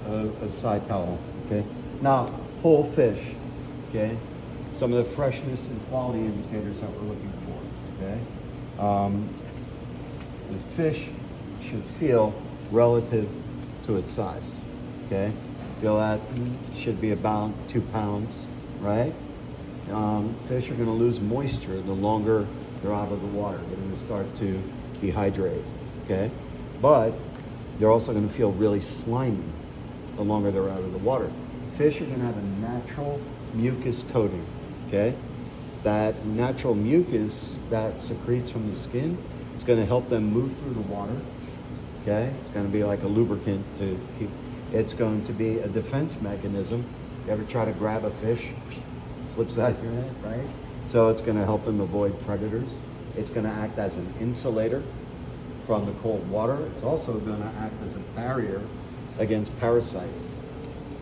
a side towel, okay? Now, whole fish, okay? Some of the freshness and quality indicators that we're looking for, okay? The fish should feel relative to its size, okay? Feel that should be about 2 pounds, right? Fish are going to lose moisture the longer they're out of the water. They're going to start to dehydrate, okay? But they're also going to feel really slimy the longer they're out of the water. Fish are going to have a natural mucus coating, okay? That natural mucus that secretes from the skin is going to help them move through the water, okay? It's going to be like a lubricant to keep, it's going to be a defense mechanism. You ever try to grab a fish, slips out your hand, right? So it's going to help them avoid predators. It's going to act as an insulator from the cold water. It's also going to act as a barrier against parasites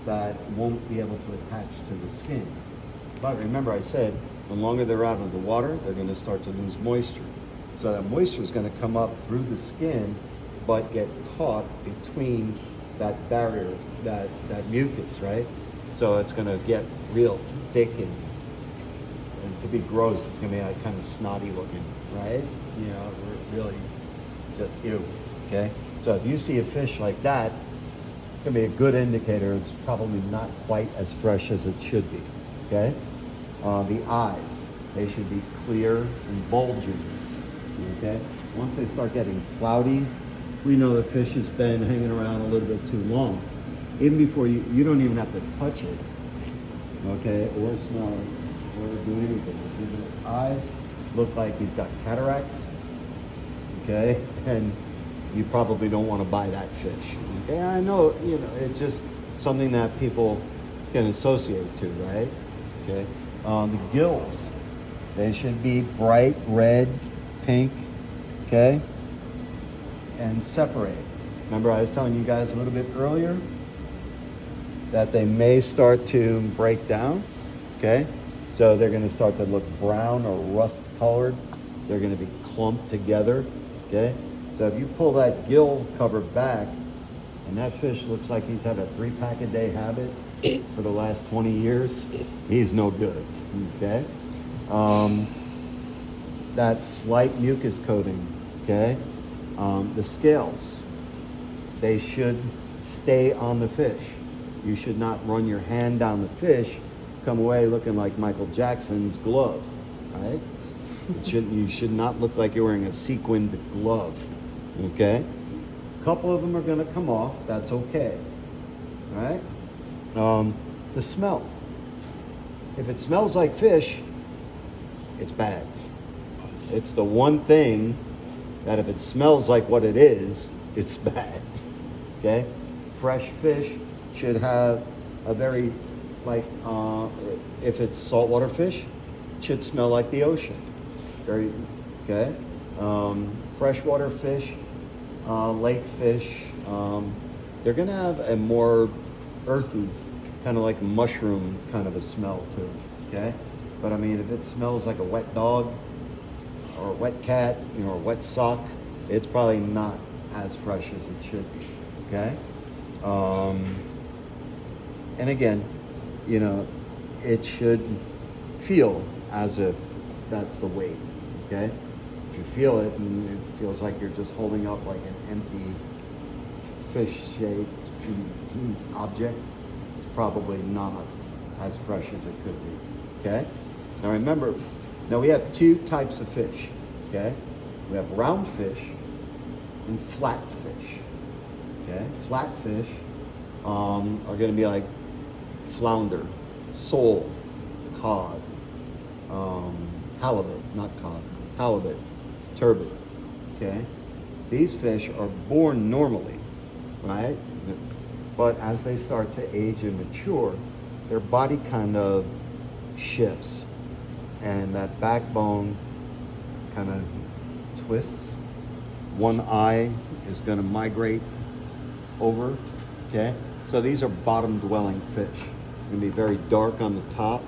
that won't be able to attach to the skin. But remember I said, the longer they're out of the water, they're going to start to lose moisture. So that moisture is going to come up through the skin, but get caught between that barrier, that mucus, right? So it's going to get real thick and to be gross, it's going to be like kind of snotty looking, right? You know, really just ew, okay? So if you see a fish like that, it's going to be a good indicator it's probably not quite as fresh as it should be, okay? The eyes, they should be clear and bulging, okay? Once they start getting cloudy, we know the fish has been hanging around a little bit too long. Even before you don't even have to touch it, okay, or smell it, or do anything. His eyes look like he's got cataracts, okay, and you probably don't want to buy that fish. Okay, I know, you know, it's just something that people can associate to, right? Okay, the gills, they should be bright red, pink, okay, and separate. Remember I was telling you guys a little bit earlier that they may start to break down, okay? So they're going to start to look brown or rust colored. They're going to be clumped together, okay? So if you pull that gill cover back and that fish looks like he's had a 3-pack a day habit for the last 20 years, he's no good, okay? That slight mucus coating, okay? The scales, they should stay on the fish. You should not run your hand down the fish, come away looking like Michael Jackson's glove, right? You should not look like you're wearing a sequined glove, okay? A couple of them are going to come off. That's okay, right? The smell. If it smells like fish, it's bad. It's the one thing that if it smells like what it is, it's bad, okay? Fresh fish should have a very, like, if it's saltwater fish, it should smell like the ocean. Very, okay? Freshwater fish, lake fish, they're gonna have a more earthy, kind of like mushroom kind of a smell to it, okay? But I mean, if it smells like a wet dog or a wet cat, you know, or a wet sock, it's probably not as fresh as it should be, okay? And again, you know, it should feel as if that's the weight, okay? If you feel it and it feels like you're just holding up like an empty fish-shaped object, it's probably not as fresh as it could be, okay? Now remember, now we have 2 types of fish, okay? We have round fish and flat fish, okay? Flat fish are going to be like flounder, sole, cod, halibut, not cod, halibut, turbot, okay? These fish are born normally, right? But as they start to age and mature, their body kind of shifts and that backbone kind of twists. One eye is going to migrate over, okay? So these are bottom-dwelling fish. They're going to be very dark on the top,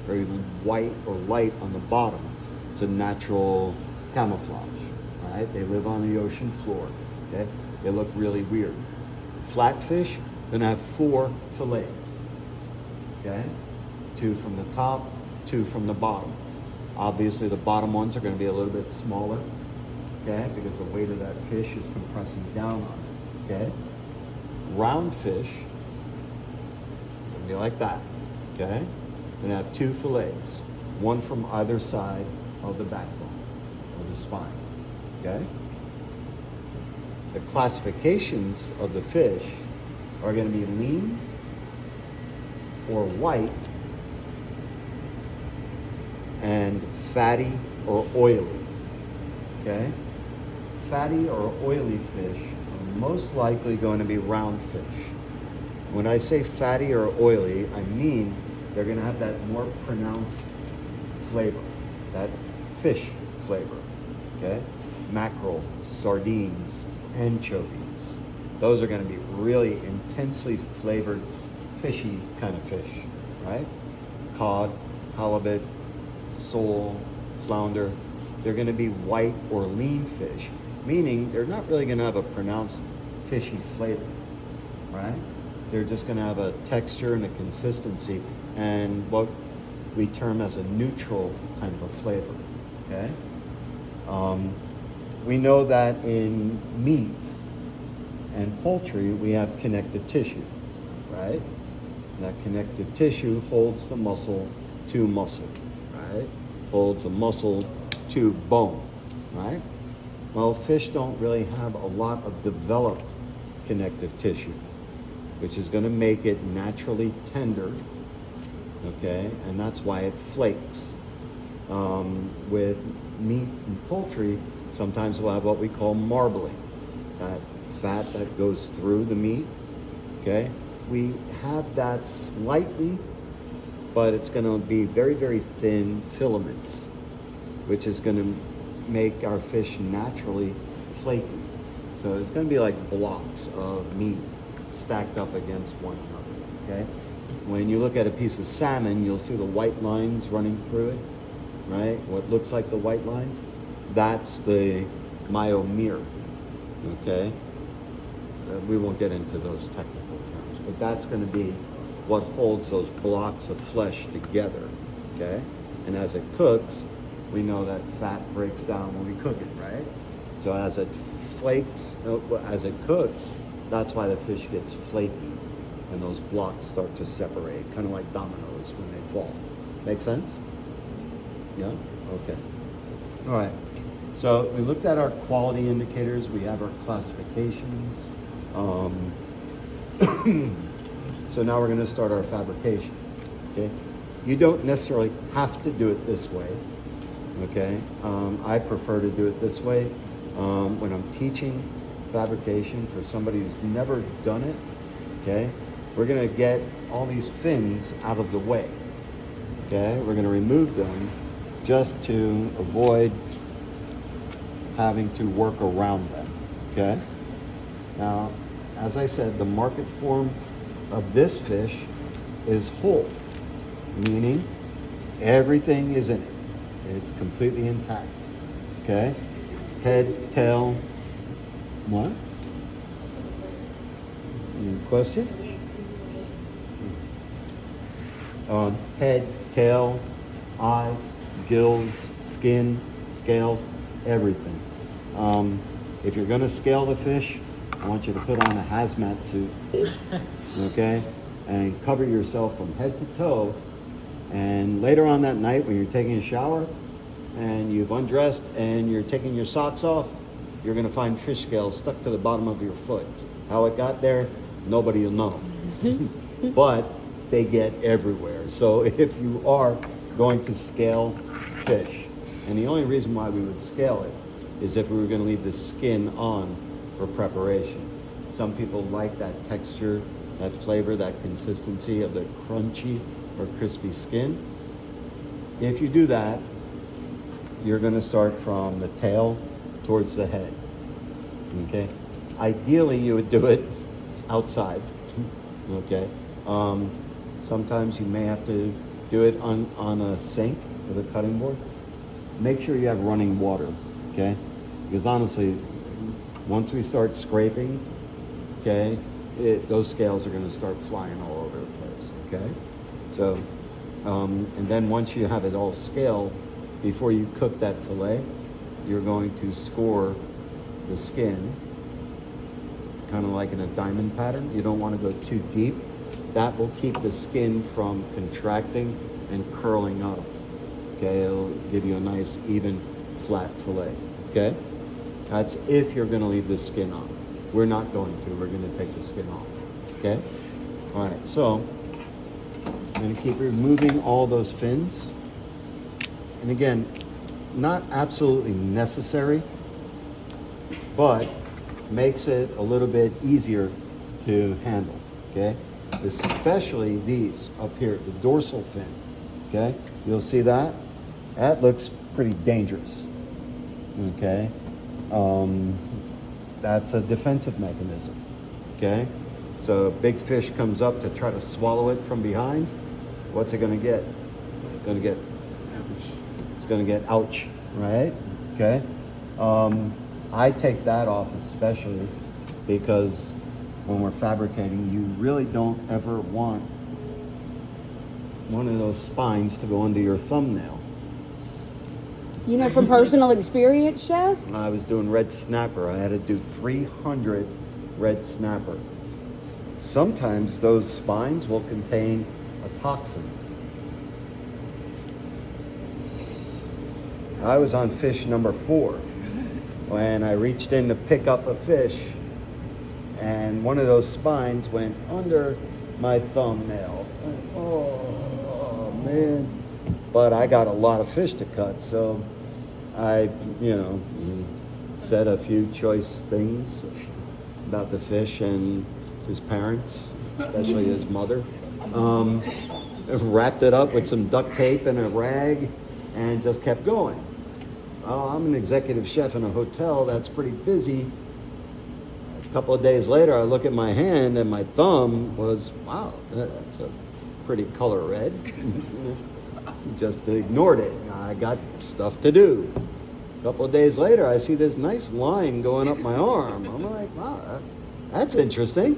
very white or light on the bottom. It's a natural camouflage, right? They live on the ocean floor, okay? They look really weird. Flatfish gonna have 4 fillets, okay? 2 from the top, 2 from the bottom. Obviously, the bottom ones are gonna be a little bit smaller, okay? Because the weight of that fish is compressing down on it, okay? Round fish, gonna be like that, okay? Gonna have 2 fillets, 1 from either side of the backbone or the spine, okay? The classifications of the fish are going to be lean or white and fatty or oily, okay? Fatty or oily fish are most likely going to be round fish. When I say fatty or oily, I mean they're going to have that more pronounced flavor, that fish flavor, okay? Mackerel, sardines, anchovies. Those are going to be really intensely flavored, fishy kind of fish, right? Cod, halibut, sole, flounder. They're going to be white or lean fish, meaning they're not really going to have a pronounced fishy flavor, right? They're just going to have a texture and a consistency and what we term as a neutral kind of a flavor, okay? We know that in meats and poultry, we have connective tissue, right? That connective tissue holds the muscle to muscle, right? Holds the muscle to bone, right? Well, fish don't really have a lot of developed connective tissue, which is going to make it naturally tender, okay? And that's why it flakes. With meat and poultry, sometimes we'll have what we call marbling, that fat that goes through the meat, okay? We have that slightly, but it's going to be very, very thin filaments, which is going to make our fish naturally flaky. So it's going to be like blocks of meat stacked up against one another, okay? When you look at a piece of salmon, you'll see the white lines running through it, right? What looks like the white lines, that's the myomere, okay? We won't get into those technical terms, but that's going to be what holds those blocks of flesh together, okay? And as it cooks, we know that fat breaks down when we cook it, right? So as it flakes, as it cooks, that's why the fish gets flaky and those blocks start to separate, kind of like dominoes when they fall. Make sense? Yeah? Okay. All right. So we looked at our quality indicators. We have our classifications. So now we're going to start our fabrication. Okay. You don't necessarily have to do it this way. Okay. I prefer to do it this way when I'm teaching fabrication for somebody who's never done it. Okay. We're going to get all these fins out of the way. Okay. We're going to remove them just to avoid having to work around them, okay? Now, as I said, the market form of this fish is whole, meaning everything is in it. It's completely intact, okay? Head, tail, what? Any question? Head, tail, eyes, gills, skin, scales, everything. If you're going to scale the fish, I want you to put on a hazmat suit, okay? And cover yourself from head to toe. And later on that night when you're taking a shower and you've undressed and you're taking your socks off, you're going to find fish scales stuck to the bottom of your foot. How it got there, nobody will know. But they get everywhere. So if you are going to scale fish, and the only reason why we would scale it is if we were going to leave the skin on for preparation. Some people like that texture, that flavor, that consistency of the crunchy or crispy skin. If you do that, you're going to start from the tail towards the head. Okay? Ideally, you would do it outside. Okay? Sometimes you may have to do it on a sink with a cutting board. Make sure you have running water, okay? Because honestly, once we start scraping, okay, those scales are going to start flying all over the place, okay? So, and then once you have it all scaled, before you cook that fillet, you're going to score the skin, kind of like in a diamond pattern. You don't want to go too deep. That will keep the skin from contracting and curling up, okay? It'll give you a nice, even, flat fillet, okay? That's if you're going to leave the skin on. We're not going to. We're going to take the skin off, okay? All right, so I'm going to keep removing all those fins. And again, not absolutely necessary, but makes it a little bit easier to handle, okay? Especially these up here, the dorsal fin, okay? You'll see that? That looks pretty dangerous, okay? That's a defensive mechanism, okay? So a big fish comes up to try to swallow it from behind. What's it gonna get? It's gonna get ouch, right? Okay? I take that off especially because when we're fabricating, you really don't ever want one of those spines to go under your thumbnail. You know from personal experience, Chef? When I was doing red snapper, I had to do 300 red snapper. Sometimes those spines will contain a toxin. I was on fish number 4 when I reached in to pick up a fish, and one of those spines went under my thumbnail. Oh man. But I got a lot of fish to cut, so I, said a few choice things about the fish and his parents, especially his mother. Wrapped it up with some duct tape and a rag and just kept going. I'm an executive chef in a hotel that's pretty busy. A couple of days later, I look at my hand and my thumb was, wow, that's a pretty color red. Just ignored it. I got stuff to do. A couple of days later, I see this nice line going up my arm. I'm like, wow, that's interesting.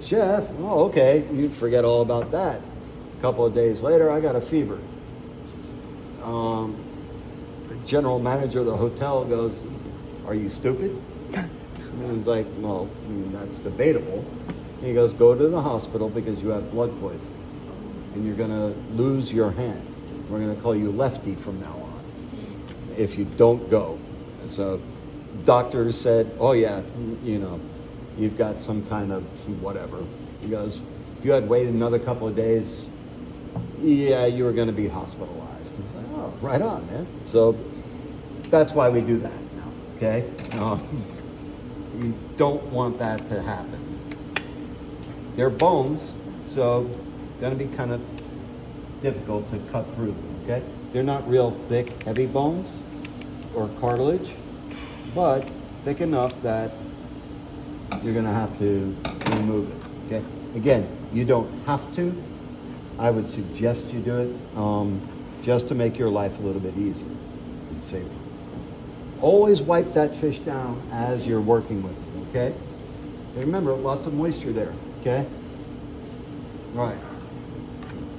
Chef, oh, okay, you forget all about that. A couple of days later, I got a fever. The general manager of the hotel goes, are you stupid? And he's like, well, that's debatable. And he goes, go to the hospital because you have blood poisoning. And you're going to lose your hand. We're going to call you Lefty from now on if you don't go. So doctors said, oh yeah, you've got some kind of whatever. He goes, if you had waited another couple of days, yeah, you were going to be hospitalized. I was like, oh, right on, man. So that's why we do that now, okay? You don't want that to happen. They're bones, so going to be kind of difficult to cut through them, okay? They're not real thick, heavy bones or cartilage, but thick enough that you're going to have to remove it, okay? Again, you don't have to. I would suggest you do it just to make your life a little bit easier and safer. Always wipe that fish down as you're working with it, okay? And remember, lots of moisture there, okay? All right.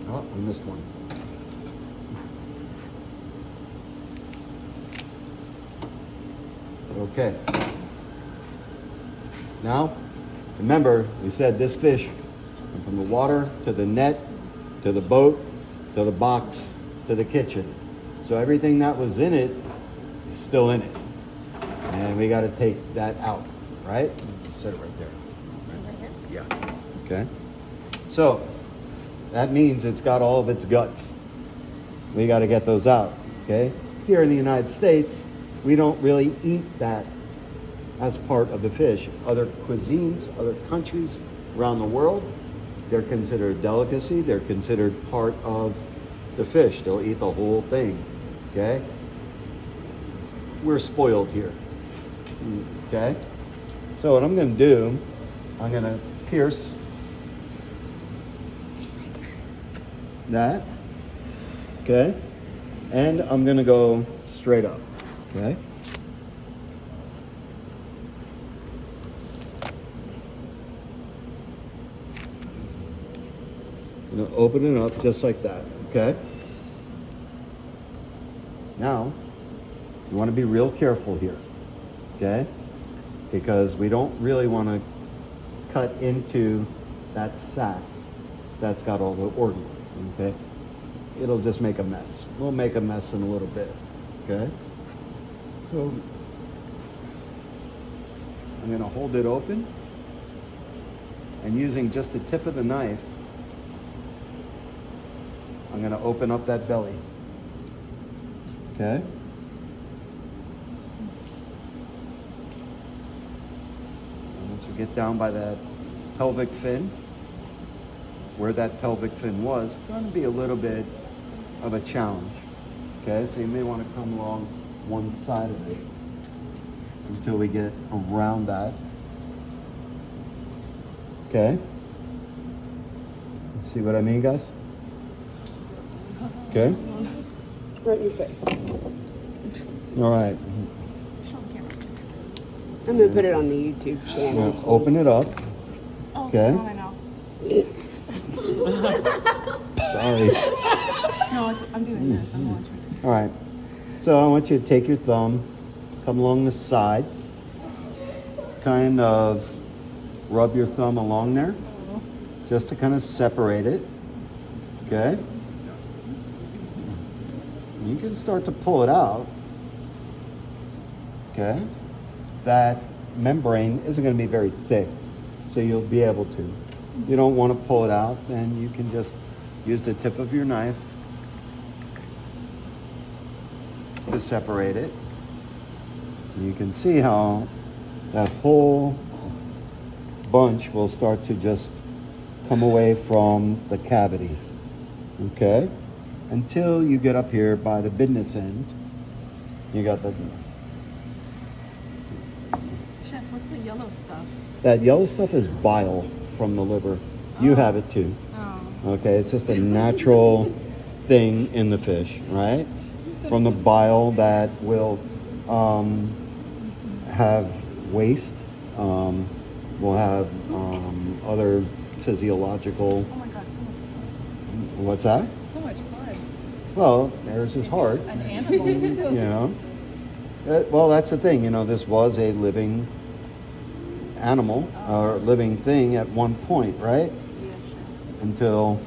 Oh, I missed one. Okay. Now, remember, we said this fish went from the water to the net, to the boat, to the box, to the kitchen. So everything that was in it is still in it. And we got to take that out, right? Just set it right there. Right? Yeah. Okay. So, that means it's got all of its guts. We got to get those out, okay? Here in the United States, we don't really eat that as part of the fish. Other cuisines, other countries around the world, they're considered a delicacy. They're considered part of the fish. They'll eat the whole thing, okay? We're spoiled here, okay? So what I'm going to do, I'm going to pierce that, okay? And I'm going to go straight up, okay? You know, open it up just like that, okay? Now, you want to be real careful here, okay? Because we don't really want to cut into that sac that's got all the organs, okay? It'll just make a mess. We'll make a mess in a little bit, okay? So, I'm going to hold it open, and using just the tip of the knife, I'm going to open up that belly. Okay? And once we get down by that pelvic fin, where that pelvic fin was, it's going to be a little bit of a challenge. Okay? So you may want to come along one side of it until we get around that. Okay? See what I mean, guys? Okay? Right in your face. All right. I'm gonna put it on the YouTube channel. Now, open it up. Oh, Okay. my mouth. Sorry. No, I'm doing this. I'm watching. All right. So I want you to take your thumb, come along the side, kind of rub your thumb along there, just to kind of separate it. Okay? You can start to pull it out. Okay? That membrane isn't going to be very thick, so you'll be able to. You don't want to pull it out, then you can just use the tip of your knife to separate it. And you can see how that whole bunch will start to just come away from the cavity. Okay? Until you get up here by the business end. You got the... Chef, what's the yellow stuff? That yellow stuff is bile from the liver. You have it too. Oh. Okay? It's just a natural thing in the fish, right? From the bile that will have waste, will have other physiological... Oh my God, so much blood. What's that? So much blood. Well, there's his heart, An animal. you know. Well, that's the thing, you know, this was a living animal or living thing at one point, right? Yeah, sure. Until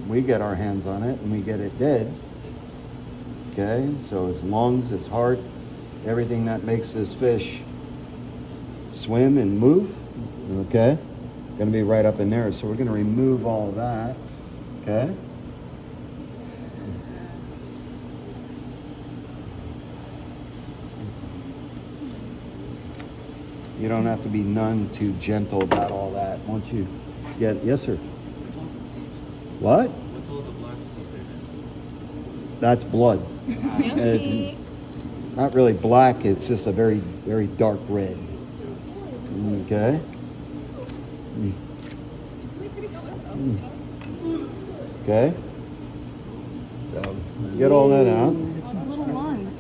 we get our hands on it and we get it dead. Okay, so its lungs, its heart, everything that makes this fish swim and move, okay, going to be right up in there. So we're going to remove all of that, okay? You don't have to be none too gentle about all that. Once you get, yes, sir. What? What's all the black stuff in That's blood. It's not really black. It's just a very, very dark red. Okay. Okay. So get all that out. Oh, it's little lungs,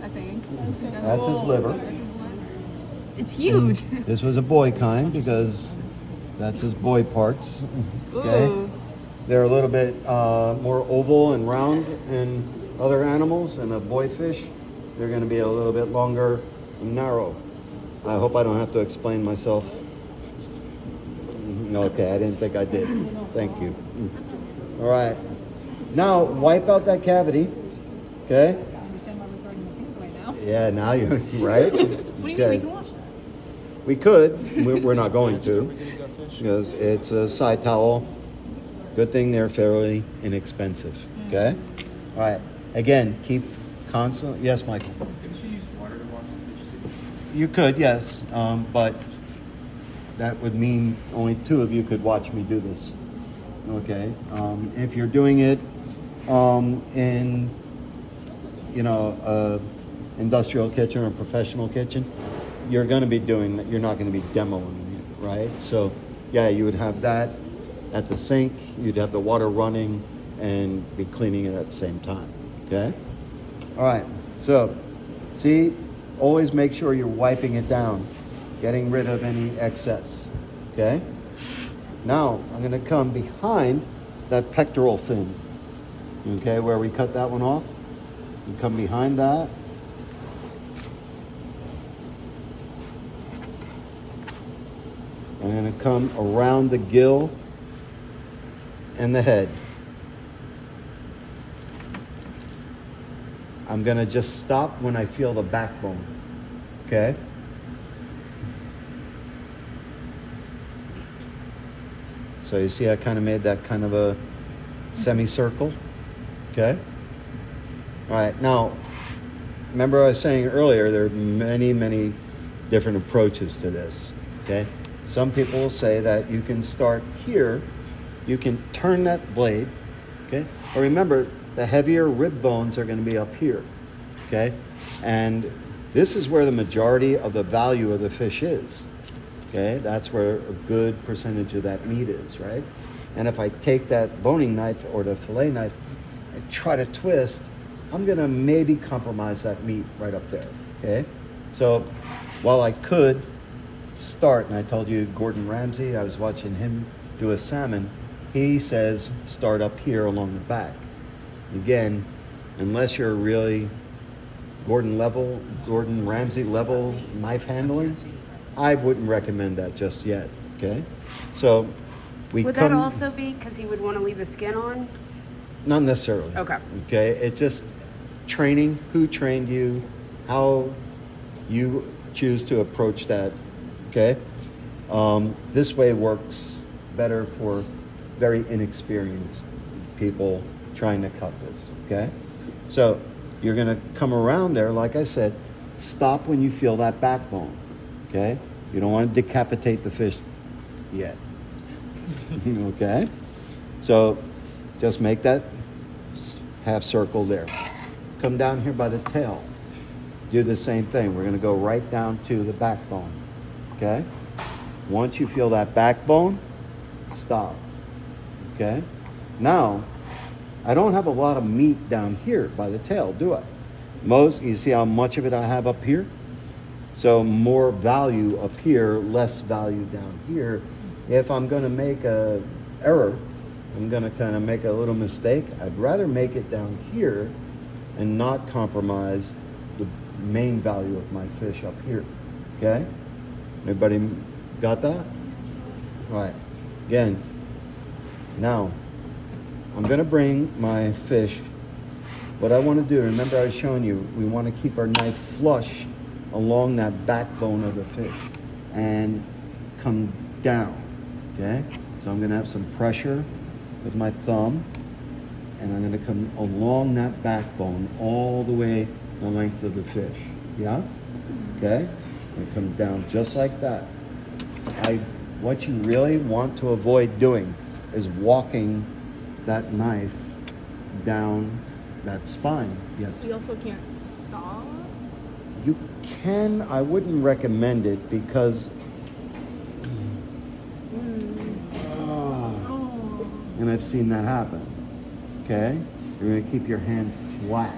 I think. That's his liver. That's his liver. It's huge. This was a boy kind because that's his boy parts. Okay. Ooh. They're a little bit more oval and round in other animals, and a boy fish, they're going to be a little bit longer and narrow. I hope I don't have to explain myself. Okay, I didn't think I did. Thank you. All right. Now, wipe out that cavity. Okay? I understand why we're throwing the things away now. Yeah, now you, right? What do you mean we can wash that? We could. We're not going to because it's a side towel. Good thing they're fairly inexpensive. Okay? All right. Again, keep constant. Yes, Michael? Can she use water to wash the fish too? You could, yes. But that would mean only two of you could watch me do this. Okay? If you're doing it in, you know, a industrial kitchen or a professional kitchen, you're going to be doing that. You're not going to be demoing it, right? So, yeah, you would have that at the sink. You'd have the water running and be cleaning it at the same time. Okay? All right. So, see, always make sure you're wiping it down, getting rid of any excess. Okay? Now, I'm going to come behind that pectoral fin, okay, where we cut that one off. You come behind that. I'm going to come around the gill and the head. I'm going to just stop when I feel the backbone, okay? So you see I kind of made that kind of a semicircle, okay? All right, now, remember I was saying earlier, there are many, many different approaches to this, okay? Some people will say that you can start here, you can turn that blade, okay? But remember, the heavier rib bones are going to be up here, okay? And this is where the majority of the value of the fish is, okay? That's where a good percentage of that meat is, right? And if I take that boning knife or the fillet knife and try to twist, I'm going to maybe compromise that meat right up there, okay? So while I could start, and I told you Gordon Ramsay, I was watching him do a salmon, he says start up here along the back. Again, unless you're really Gordon Ramsay level knife handling, I wouldn't recommend that just yet, okay? So Would that also be because he would want to leave the skin on? Not necessarily. Okay. Okay, it's just training, who trained you, how you choose to approach that, okay? This way works better for very inexperienced people trying to cut this, okay? So you're gonna come around there, like I said, stop when you feel that backbone, okay? You don't want to decapitate the fish yet, okay? So just make that half circle there. Come down here by the tail. Do the same thing. We're gonna go right down to the backbone, okay? Once you feel that backbone, stop, okay? Now, I don't have a lot of meat down here by the tail, do I? You see how much of it I have up here? So more value up here, less value down here. If I'm gonna make a error, I'm gonna kind of make a little mistake, I'd rather make it down here and not compromise the main value of my fish up here, okay? Everybody got that? All right, again, now, I'm gonna bring my fish. What I wanna do, remember I was showing you, we wanna keep our knife flush along that backbone of the fish and come down, okay? So I'm gonna have some pressure with my thumb and I'm gonna come along that backbone all the way the length of the fish, yeah? Okay? And come down just like that. What you really want to avoid doing is walking that knife down that spine. Yes. You also can't saw. You can. I wouldn't recommend it because. And I've seen that happen. Okay. You're gonna keep your hand flat.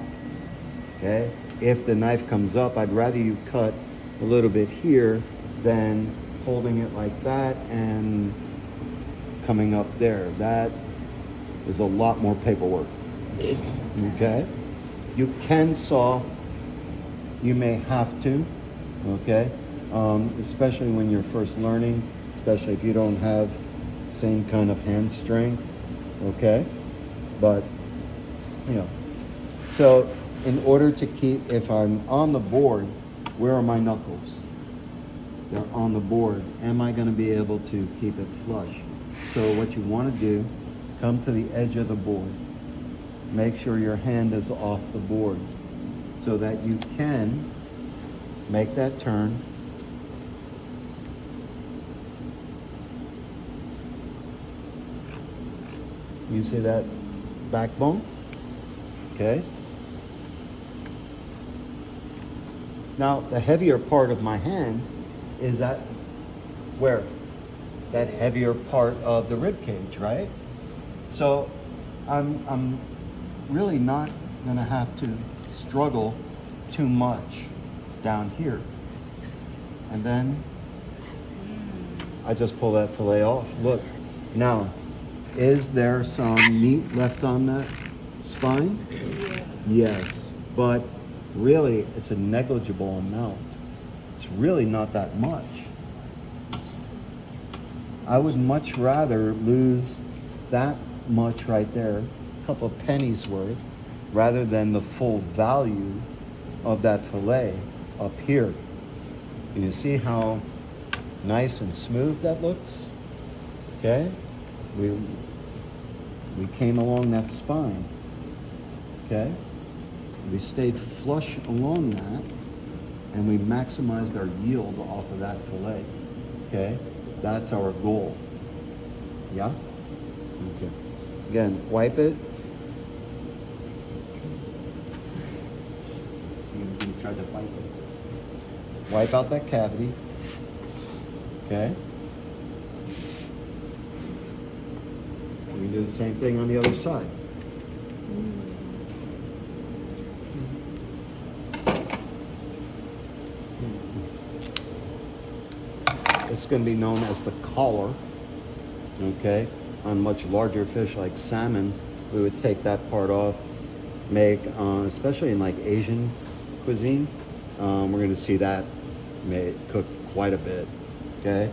Okay. If the knife comes up, I'd rather you cut a little bit here than holding it like that and coming up there. That is a lot more paperwork. Okay? You can saw, you may have to, okay? Especially when you're first learning, especially if you don't have same kind of hand strength, okay? But, you know, so in order to keep, if I'm on the board, where are my knuckles? They're on the board. Am I gonna be able to keep it flush? So what you wanna do, come to the edge of the board. Make sure your hand is off the board so that you can make that turn. You see that backbone? Okay. Now, the heavier part of my hand is at where? That heavier part of the rib cage, right? So I'm really not gonna have to struggle too much down here. And then I just pull that fillet off. Look, now Is there some meat left on that spine? Yes, but really it's a negligible amount. It's really not that much. I would much rather lose that much right there, a couple of pennies worth, rather than the full value of that fillet up here. And you see how nice and smooth that looks? Okay? We came along that spine. Okay? We stayed flush along that, and we maximized our yield off of that fillet. Okay? That's our goal. Yeah? Okay. Again, wipe it. You tried to wipe it. Wipe out that cavity. Okay? We can do the same thing on the other side. It's going to be known as the collar. Okay? On much larger fish like salmon, we would take that part off, make, especially in like Asian cuisine, we're going to see that made cooked quite a bit. Okay?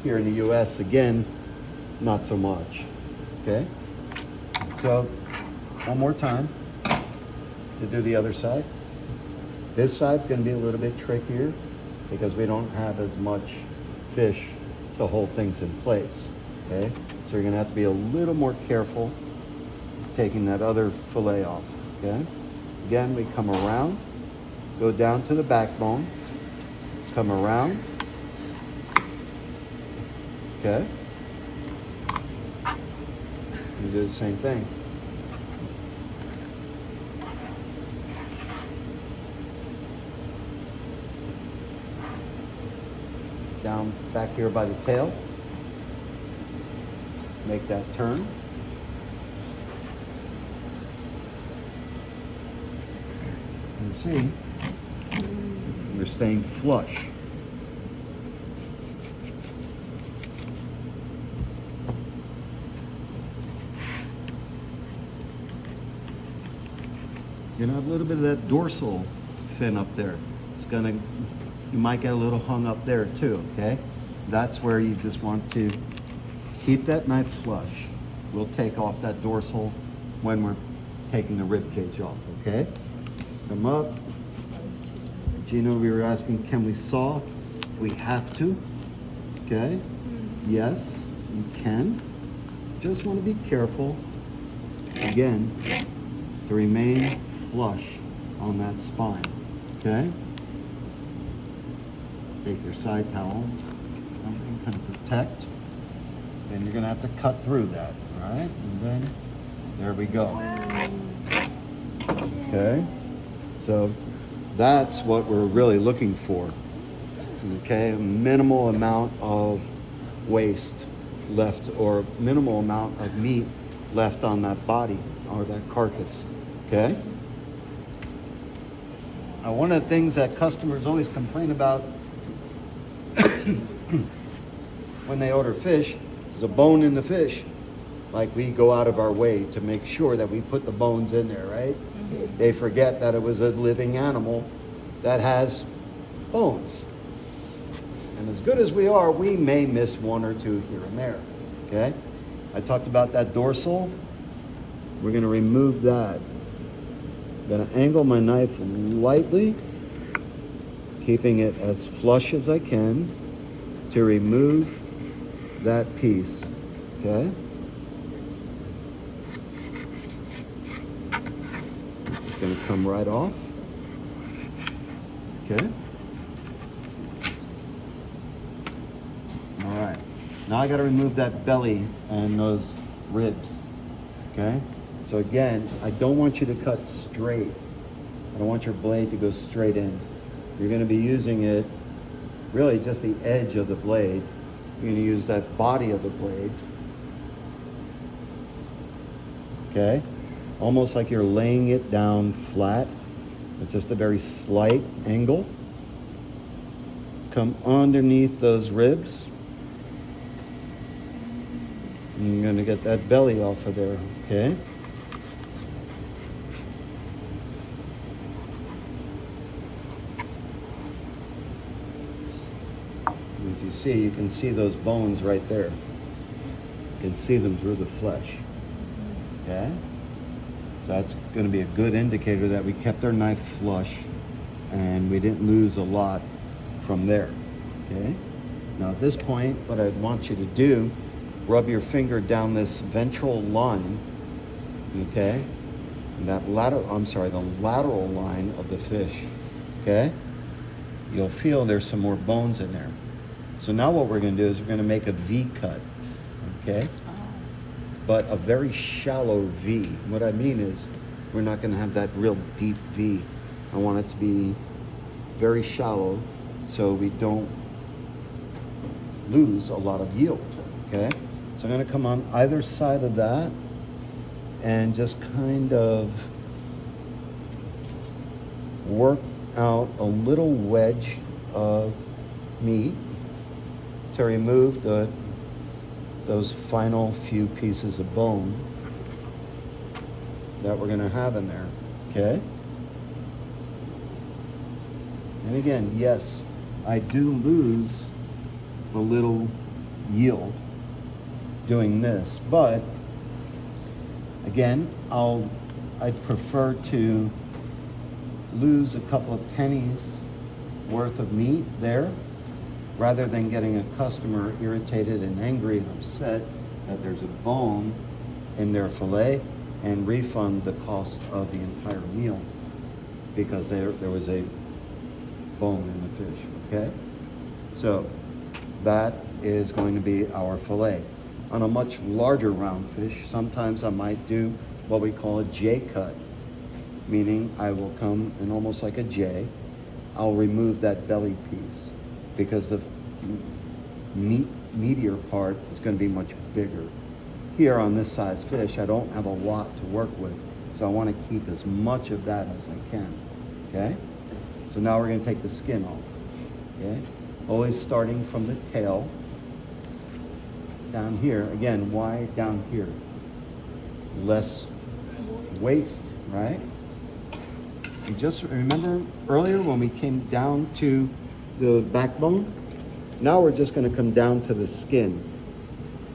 Here in the U.S., again, not so much. Okay? So, one more time to do the other side. This side's going to be a little bit trickier because we don't have as much fish to hold things in place. Okay? So you're going to have to be a little more careful taking that other fillet off. Okay? Again, we come around, go down to the backbone, come around. Okay? You do the same thing. Down back here by the tail. Make that turn. You see, we're staying flush. You're gonna have a little bit of that dorsal fin up there. You might get a little hung up there too, okay? That's where you just want to keep that knife flush. We'll take off that dorsal when we're taking the rib cage off, okay? Come up. Gino, we were asking, can we saw? We have to, okay? Yes, you can. Just want to be careful, again, to remain flush on that spine, okay? Take your side towel, something kind of protect, and you're gonna have to cut through that, all right? And then, there we go. Okay? So, that's what we're really looking for, okay? A minimal amount of waste left, or minimal amount of meat left on that body, or that carcass, okay? Now, one of the things that customers always complain about when they order fish is a bone in the fish. Like, we go out of our way to make sure that we put the bones in there, right? Mm-hmm. They forget that it was a living animal that has bones. And as good as we are, we may miss one or two here and there, okay? I talked about that dorsal. We're gonna remove that. I'm gonna angle my knife lightly, keeping it as flush as I can to remove that piece, okay? It's gonna come right off, okay? All right, now I gotta remove that belly and those ribs, okay? So again, I don't want you to cut straight. I don't want your blade to go straight in. You're gonna be using it, really just the edge of the blade. You're gonna use that body of the blade. Okay? Almost like you're laying it down flat with just a very slight angle. Come underneath those ribs. And you're gonna get that belly off of there, okay? As you see, you can see those bones right there. You can see them through the flesh. Okay? So that's going to be a good indicator that we kept our knife flush and we didn't lose a lot from there. Okay? Now at this point, what I want you to do, rub your finger down this ventral line, okay? And that the lateral line of the fish, okay? You'll feel there's some more bones in there. So now what we're going to do is we're going to make a V cut, okay? But a very shallow V. What I mean is we're not going to have that real deep V. I want it to be very shallow so we don't lose a lot of yield, okay? So I'm going to come on either side of that and just kind of work out a little wedge of meat to remove those final few pieces of bone that we're going to have in there, okay? And again, yes, I do lose a little yield doing this, but again, I'd prefer to lose a couple of pennies worth of meat there rather than getting a customer irritated and angry and upset that there's a bone in their fillet and refund the cost of the entire meal because there was a bone in the fish, okay? So that is going to be our fillet. On a much larger round fish, sometimes I might do what we call a J cut, meaning I will come in almost like a J. I'll remove that belly piece because the meatier part is going to be much bigger. Here on this size fish, I don't have a lot to work with, so I want to keep as much of that as I can, okay? So now we're going to take the skin off, okay? Always starting from the tail down here. Again, why down here? Less waste, right? You just remember earlier when we came down to the backbone? Now we're just going to come down to the skin,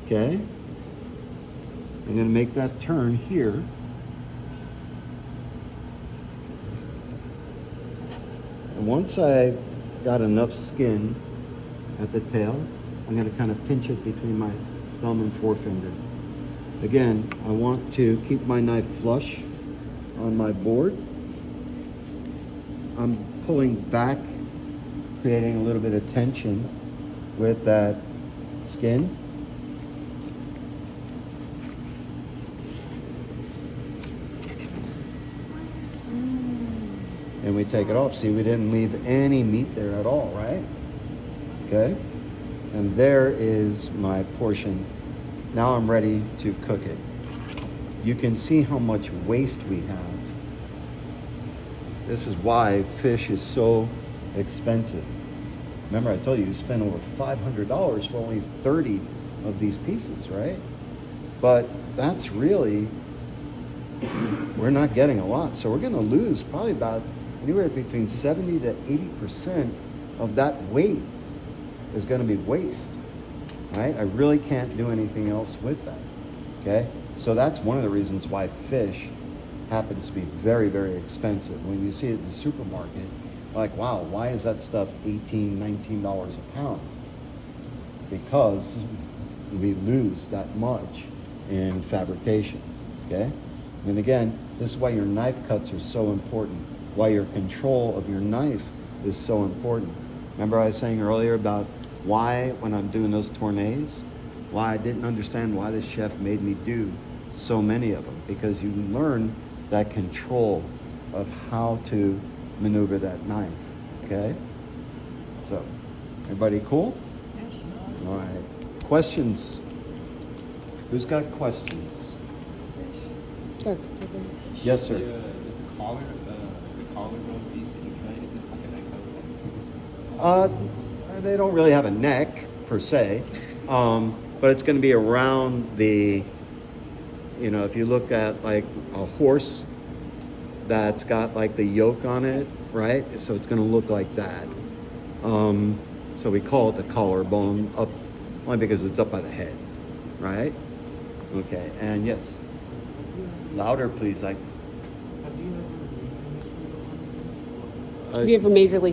okay? I'm going to make that turn here. And once I got enough skin at the tail, I'm going to kind of pinch it between my thumb and forefinger. Again, I want to keep my knife flush on my board. I'm pulling back, creating a little bit of tension with that skin. And we take it off. See, we didn't leave any meat there at all, right? Okay. And there is my portion. Now I'm ready to cook it. You can see how much waste we have. This is why fish is so expensive. Remember, I told you spend over $500 for only 30 of these pieces, right? But that's really, we're not getting a lot. So we're going to lose probably about anywhere between 70 to 80% of that weight is going to be waste, right? I really can't do anything else with that, okay? So that's one of the reasons why fish happens to be very, very expensive. When you see it in the supermarket, like, wow, why is that stuff $18, $19 a pound? Because we lose that much in fabrication, okay? And again, this is why your knife cuts are so important, why your control of your knife is so important. Remember I was saying earlier about why, when I'm doing those tournées, why I didn't understand why the chef made me do so many of them, because you learn that control of how to maneuver that knife, okay? So, everybody cool? Yes. All right. Questions? Who's got questions? Yes, sir. Is the collarbone piece that you tried, is it like a neck? They don't really have a neck per se. but it's going to be around the, you know, if you look at like a horse that's got like the yoke on it, right? So it's going to look like that. So we call it the collarbone, up only because it's up by the head, right? Okay, and yes, louder, please. Have you ever majorly